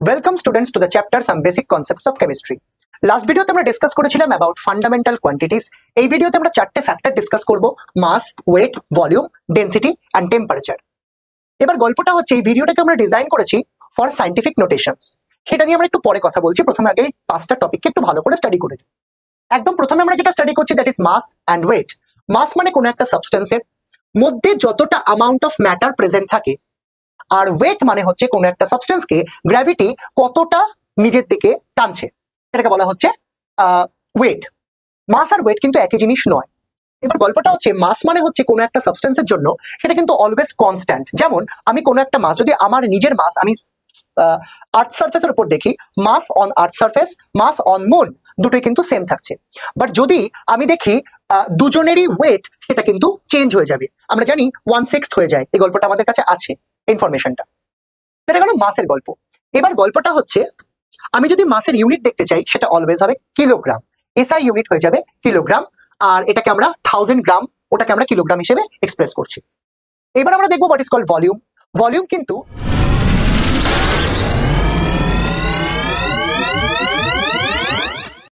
Welcome students to the chapter Some Basic Concepts of Chemistry. Last ভিডিওতে আমরা discuss করেছিলাম about fundamental quantities. এই ভিডিওতে আমরা চারটে ফ্যাক্টর ডিসকাস করব: mass, weight, volume, density and temperature. এবার গল্পটা হচ্ছে এই ভিডিওটাকে আমরা ডিজাইন করেছি ফর সায়েন্টিফিক নোটেশনস। সেটা নিয়ে আমরা একটু পরে কথা বলছি, প্রথমে আগে পাঁচটা টপিককে একটু ভালো করে স্টাডি করে নিই। একদম প্রথমে আমরা যেটা স্টাডি করছি that is mass and weight. Mass মানে কোনো একটা সাবস্টেন্সের মধ্যে যতটা অ্যামাউন্ট অফ ম্যাটার প্রেজেন্ট থাকে, আর ওয়েট মানে হচ্ছে কোনো একটা সাবস্টেন্সকে গ্র্যাভিটি কতটা নিজের দিকে টানছে, এটাকে বলা হচ্ছে ওয়েট। মাস আর ওয়েট কিন্তু একই জিনিস নয়। এবার গল্পটা হচ্ছে মাস মানে হচ্ছে কোনো একটা সাবস্টেন্সের জন্য সেটা কিন্তু অলওয়েজ কনস্ট্যান্ট। যেমন আমি কোনো একটা মাস, যদি আমার নিজের মাস আমি আর্থ সারফেসের উপর দেখি, mass on earth surface, mass on moon, দুটোই কিন্তু সেম থাকছে। বাট যদি আমি দেখি দুজনেরই ওয়েট, সেটা কিন্তু চেঞ্জ হয়ে যাবে। আমরা জানি 1/6 হয়ে যায়, এই গল্পটা আমাদের কাছে আছে ইনফরমেশনটা। সেটা গেল মাসের গল্প। এবার গল্পটা হচ্ছে আমি যদি মাসের ইউনিট দেখতে চাই, সেটা অলওয়েজ হবে কিলোগ্রাম। এসআই ইউনিট হয়ে যাবে কিলোগ্রাম, আর এটাকে আমরা 1000 গ্রাম, ওটাকে আমরা কিলোগ্রাম হিসেবে এক্সপ্রেস করছি। এবার আমরা দেখবো what is called volume. Volume কিন্তু